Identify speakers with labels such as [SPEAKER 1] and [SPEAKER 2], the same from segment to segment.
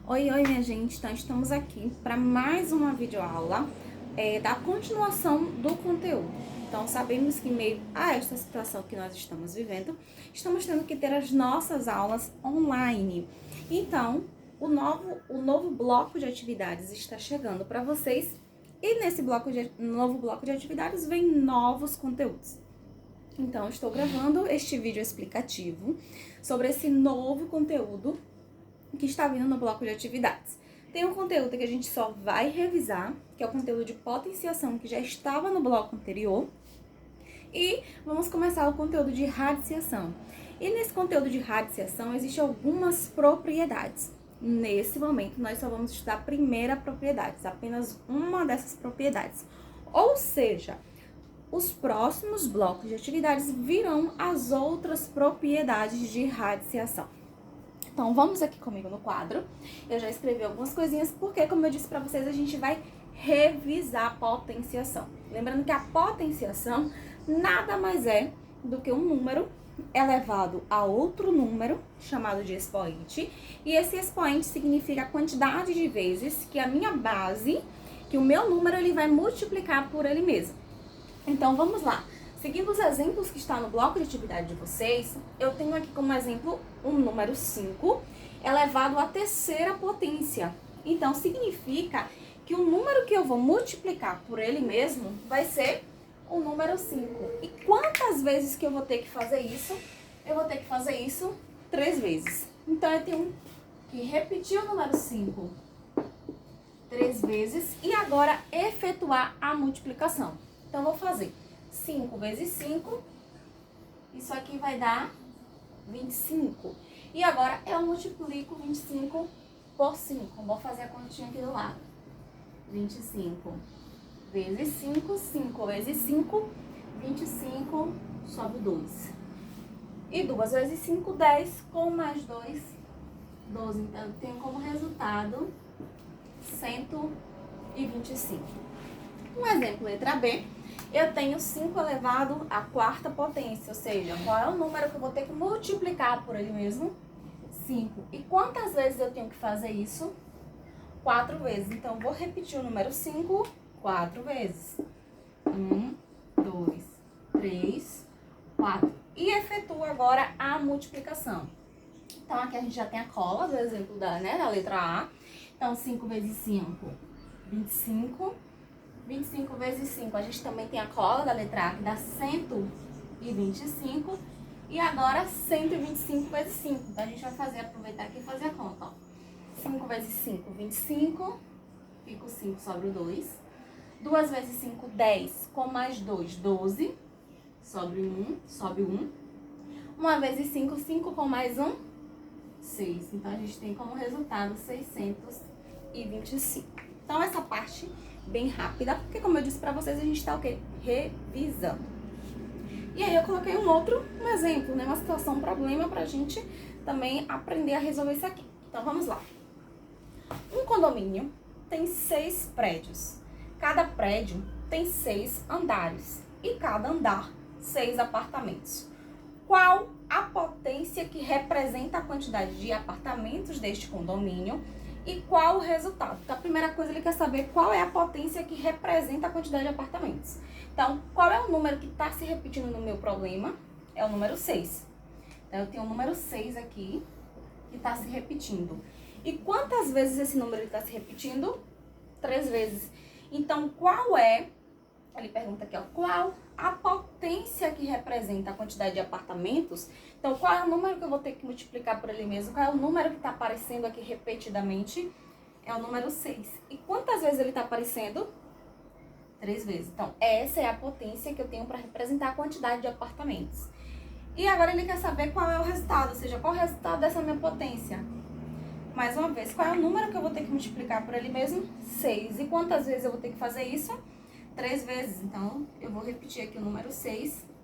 [SPEAKER 1] Oi, minha gente. Então, estamos aqui para mais uma videoaula da continuação do conteúdo. Então, sabemos que, em meio a esta situação que nós estamos vivendo, estamos tendo que ter as nossas aulas online. Então, o novo bloco de atividades está chegando para vocês e nesse novo bloco de atividades vem novos conteúdos. Então, estou gravando este vídeo explicativo sobre esse novo conteúdo que está vindo no bloco de atividades. Tem um conteúdo que a gente só vai revisar, que é o conteúdo de potenciação, que já estava no bloco anterior. E vamos começar o conteúdo de radiciação. E nesse conteúdo de radiciação, existem algumas propriedades. Nesse momento, nós só vamos estudar a primeira propriedade, apenas uma dessas propriedades. Ou seja, os próximos blocos de atividades virão as outras propriedades de radiciação. Então, vamos aqui comigo no quadro. Eu já escrevi algumas coisinhas, porque, como eu disse pra vocês, a gente vai revisar a potenciação. Lembrando que a potenciação nada mais é do que um número elevado a outro número, chamado de expoente. E esse expoente significa a quantidade de vezes que a minha base, que o meu número, ele vai multiplicar por ele mesmo. Então, vamos lá. Seguindo os exemplos que está no bloco de atividade de vocês, eu tenho aqui como exemplo um número 5 elevado à terceira potência. Então, significa que o número que eu vou multiplicar por ele mesmo vai ser o número 5. E quantas vezes que eu vou ter que fazer isso? Eu vou ter que fazer isso 3 vezes. Então, eu tenho que repetir o número 5 3 vezes e agora efetuar a multiplicação. Então, eu vou fazer 5 vezes 5, isso aqui vai dar 25. E agora eu multiplico 25 por 5. Vou fazer a continha aqui do lado. 25 vezes 5, 5 vezes 5, 25, sobe 2. E 2 vezes 5, 10, com mais 2, 12. Então, eu tenho como resultado 125. Um exemplo, letra B. Eu tenho 5 elevado à quarta potência, ou seja, qual é o número que eu vou ter que multiplicar por ele mesmo? 5. E quantas vezes eu tenho que fazer isso? 4 vezes. Então, vou repetir o número 5 4 vezes. 1, 2, 3, 4. E efetuo agora a multiplicação. Então, aqui a gente já tem a cola do exemplo da letra A. Então, 5 vezes 5, 25. 25 vezes 5, a gente também tem a cola da letra A, que dá 125. E agora 125 vezes 5. Então, a gente vai aproveitar aqui e fazer a conta, ó. 5 vezes 5, 25. Fica o 5, sobra o 2. 2 vezes 5, 10. Com mais 2, 12. Sobe 1, sobe 1. 1 vezes 5, 5 com mais 1, 6. Então, a gente tem como resultado 625. Então, essa parte bem rápida, porque como eu disse pra vocês, a gente tá o quê? Revisando. E aí eu coloquei um exemplo, né? Uma situação, um problema pra gente também aprender a resolver isso aqui. Então, vamos lá. Um condomínio tem 6 prédios. Cada prédio tem 6 andares. E cada andar, 6 apartamentos. Qual a potência que representa a quantidade de apartamentos deste condomínio? E qual o resultado? Então, a primeira coisa, ele quer saber qual é a potência que representa a quantidade de apartamentos. Então, qual é o número que está se repetindo no meu problema? É o número 6. Então, eu tenho o número 6 aqui, que está se repetindo. E quantas vezes esse número está se repetindo? 3 vezes. Então, qual é, ele pergunta aqui, ó, qual a potência que representa a quantidade de apartamentos? Então, qual é o número que eu vou ter que multiplicar por ele mesmo? Qual é o número que está aparecendo aqui repetidamente? É o número 6. E quantas vezes ele está aparecendo? 3 vezes. Então, essa é a potência que eu tenho para representar a quantidade de apartamentos. E agora ele quer saber qual é o resultado, ou seja, qual é o resultado dessa minha potência? Mais uma vez, qual é o número que eu vou ter que multiplicar por ele mesmo? 6. E quantas vezes eu vou ter que fazer isso? 3 vezes. Então, eu vou repetir aqui o número 6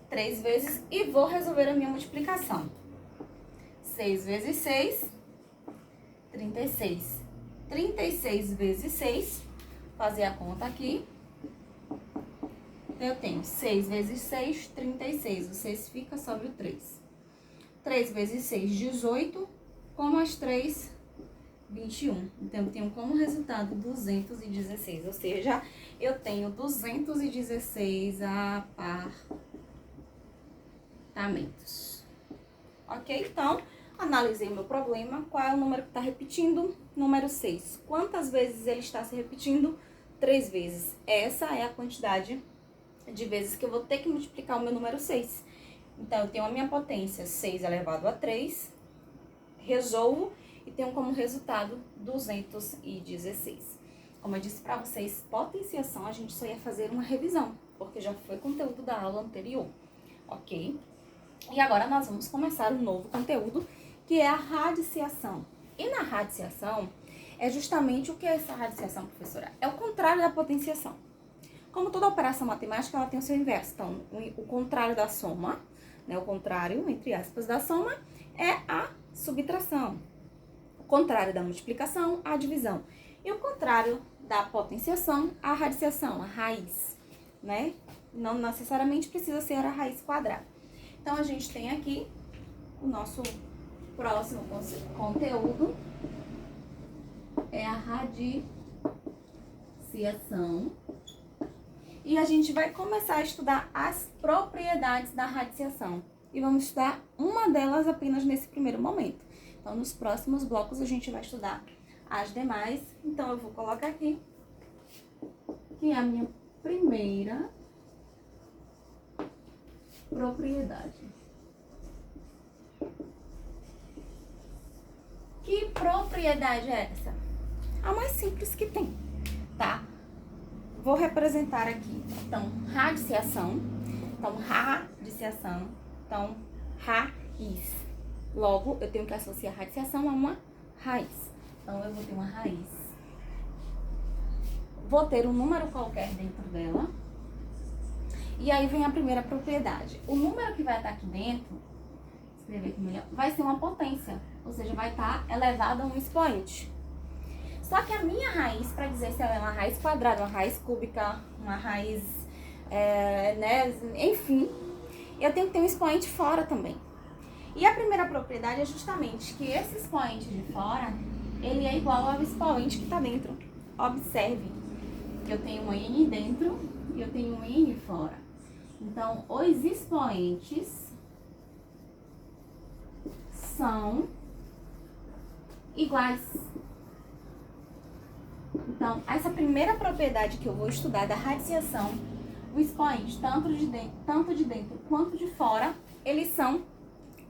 [SPEAKER 1] 3 vezes e vou resolver a minha multiplicação. 6 vezes 6, 36. 36 vezes 6, fazer a conta aqui. Eu tenho 6 vezes 6, 36. O 6 fica, sobre o 3. 3 vezes 6, 18. Com mais 3, 21. Então, eu tenho como resultado 216, ou seja, eu tenho 216 apartamentos. Ok? Então, analisei o meu problema. Qual é o número que está repetindo? Número 6. Quantas vezes ele está se repetindo? 3 vezes. Essa é a quantidade de vezes que eu vou ter que multiplicar o meu número 6. Então, eu tenho a minha potência 6 elevado a 3, resolvo e tenho como resultado 216. Como eu disse para vocês, potenciação a gente só ia fazer uma revisão, porque já foi conteúdo da aula anterior, ok? E agora nós vamos começar um novo conteúdo, que é a radiciação. E na radiciação, é justamente o que é essa radiciação, professora? É o contrário da potenciação. Como toda operação matemática, ela tem o seu inverso. Então, o contrário da soma, né, o contrário, entre aspas, da soma, é a subtração. O contrário da multiplicação, a divisão. E o contrário da potenciação, a radiciação, a raiz, né? Não necessariamente precisa ser a raiz quadrada. Então, a gente tem aqui o nosso próximo conteúdo, é a radiciação. E a gente vai começar a estudar as propriedades da radiciação. E vamos estudar uma delas apenas nesse primeiro momento. Então, nos próximos blocos, a gente vai estudar as demais. Então, eu vou colocar aqui, que é a minha primeira propriedade. Que propriedade é essa? A mais simples que tem, tá? Vou representar aqui, então, radiciação. Então, radiciação. Então, raiz. Logo, eu tenho que associar radiciação a uma raiz. Então, eu vou ter uma raiz. Vou ter um número qualquer dentro dela. E aí vem a primeira propriedade. O número que vai estar aqui dentro, escrever aqui melhor, vai ser uma potência. Ou seja, vai estar elevado a um expoente. Só que a minha raiz, para dizer se ela é uma raiz quadrada, uma raiz cúbica, uma raiz, né, enfim, eu tenho que ter um expoente fora também. E a primeira propriedade é justamente que esse expoente de fora, ele é igual ao expoente que está dentro. Observe que eu tenho um N dentro e eu tenho um N fora. Então, os expoentes são iguais. Então, essa primeira propriedade que eu vou estudar da radiciação, o expoente, tanto de dentro quanto de fora, eles são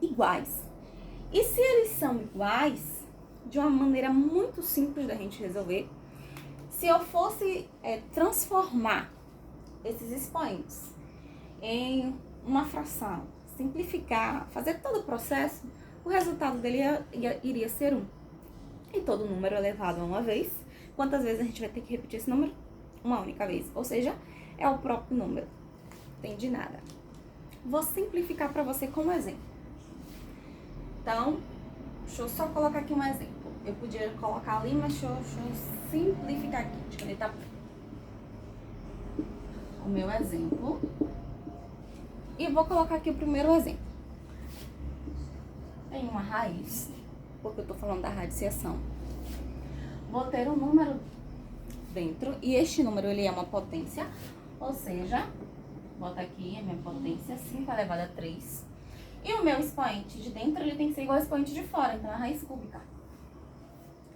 [SPEAKER 1] iguais. E se eles são iguais, de uma maneira muito simples da gente resolver, se eu fosse transformar esses expoentes em uma fração, simplificar, fazer todo o processo, o resultado dele iria ser 1. E todo número elevado a uma vez. Quantas vezes a gente vai ter que repetir esse número? Uma única vez. Ou seja, é o próprio número. Não tem de nada. Vou simplificar para você como exemplo. Então, deixa eu só colocar aqui um exemplo. Eu podia colocar ali, mas deixa eu simplificar aqui. Deixa eu ver, tá? O meu exemplo. E vou colocar aqui o primeiro exemplo. Tem uma raiz, porque eu tô falando da radiciação. Vou ter um número dentro, e este número, ele é uma potência, ou seja, bota aqui a minha potência, 5 elevado a 3. E o meu expoente de dentro, ele tem que ser igual ao expoente de fora, então é a raiz cúbica.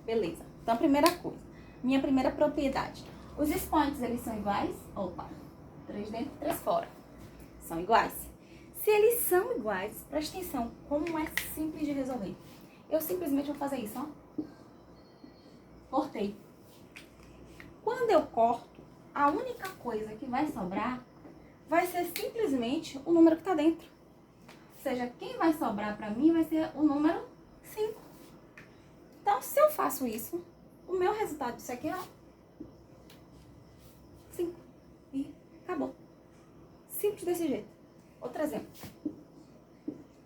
[SPEAKER 1] Beleza. Então, a primeira coisa, minha primeira propriedade. Os expoentes, eles são iguais? Opa, 3 dentro e 3 fora. São iguais? Se eles são iguais, presta atenção, como é simples de resolver. Eu simplesmente vou fazer isso, ó. Cortei. Quando eu corto, a única coisa que vai sobrar vai ser simplesmente o número que está dentro. Ou seja, quem vai sobrar para mim vai ser o número 5. Então, se eu faço isso, o meu resultado disso aqui é 5. E acabou. Simples desse jeito. Outro exemplo.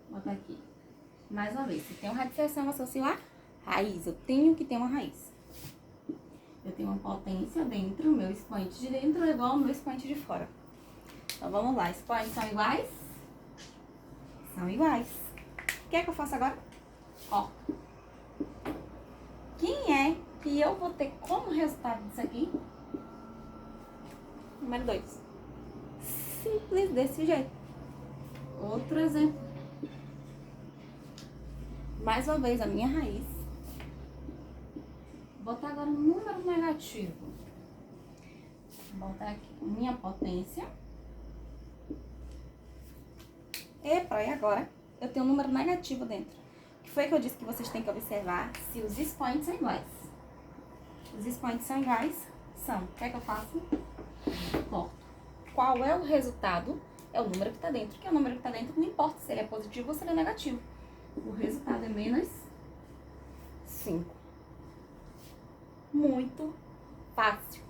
[SPEAKER 1] Vou botar aqui. Mais uma vez, se tem uma radiciação, associo a raiz. Eu tenho que ter uma raiz. Eu tenho uma potência dentro, o meu expoente de dentro é igual ao meu expoente de fora. Então, vamos lá. Expoentes são iguais? São iguais. O que é que eu faço agora? Ó. Quem é que eu vou ter como resultado disso aqui? Número 2. Simples desse jeito. Outro exemplo. Mais uma vez, a minha raiz. Vou botar agora um número negativo. Vou botar aqui minha potência. Epa, e agora? Eu tenho um número negativo dentro. O que foi que eu disse que vocês têm que observar se os expoentes são iguais? Os expoentes são iguais, são. O que é que eu faço? Corto. Qual é o resultado? É o número que está dentro. Que é o número que está dentro, não importa se ele é positivo ou se ele é negativo. O resultado é menos 5. Muito fácil.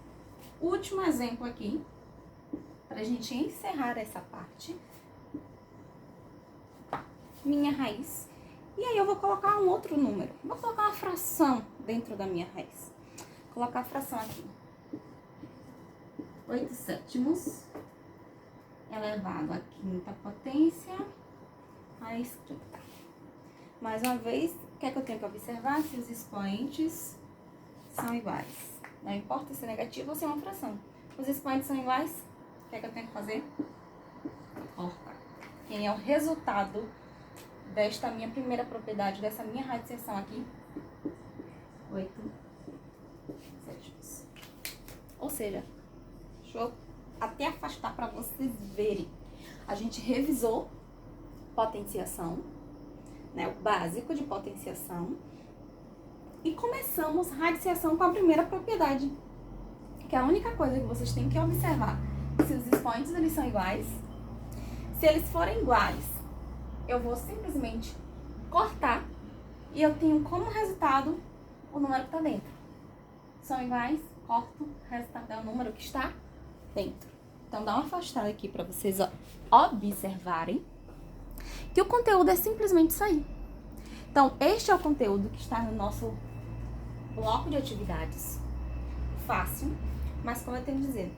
[SPEAKER 1] Último exemplo aqui, para a gente encerrar essa parte. Minha raiz. E aí eu vou colocar um outro número. Vou colocar uma fração dentro da minha raiz. Vou colocar a fração aqui. 8 sétimos elevado à quinta potência raiz quinta. Mais uma vez, o que é que eu tenho que observar? Se os expoentes são iguais. Não importa se é negativo ou se é uma fração. Os expoentes são iguais, o que é que eu tenho que fazer? Cortar. Quem é o resultado desta minha primeira propriedade, dessa minha radiciação aqui? 8 sétimos. Ou seja, deixa eu até afastar para vocês verem. A gente revisou potenciação, né, o básico de potenciação, e começamos radiciação com a primeira propriedade, que é a única coisa que vocês têm que observar. Se os expoentes eles são iguais, se eles forem iguais, eu vou simplesmente cortar e eu tenho como resultado o número que está dentro. São iguais, corto, resultado é o número que está dentro. Então, dá uma afastada aqui para vocês observarem que o conteúdo é simplesmente isso aí. Então, este é o conteúdo que está no nosso bloco de atividades. Fácil, mas como eu tenho dizendo,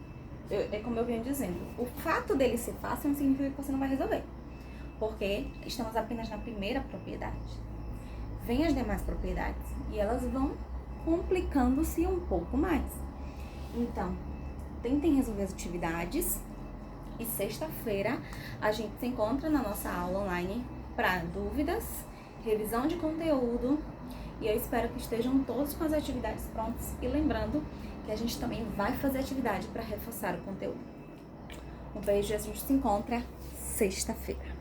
[SPEAKER 1] como eu venho dizendo, o fato dele ser fácil não significa que você não vai resolver. Porque estamos apenas na primeira propriedade. Vem as demais propriedades e elas vão complicando-se um pouco mais. Então, tentem resolver as atividades e sexta-feira a gente se encontra na nossa aula online para dúvidas, revisão de conteúdo, e eu espero que estejam todos com as atividades prontas e lembrando que a gente também vai fazer atividade para reforçar o conteúdo. Um beijo e a gente se encontra sexta-feira.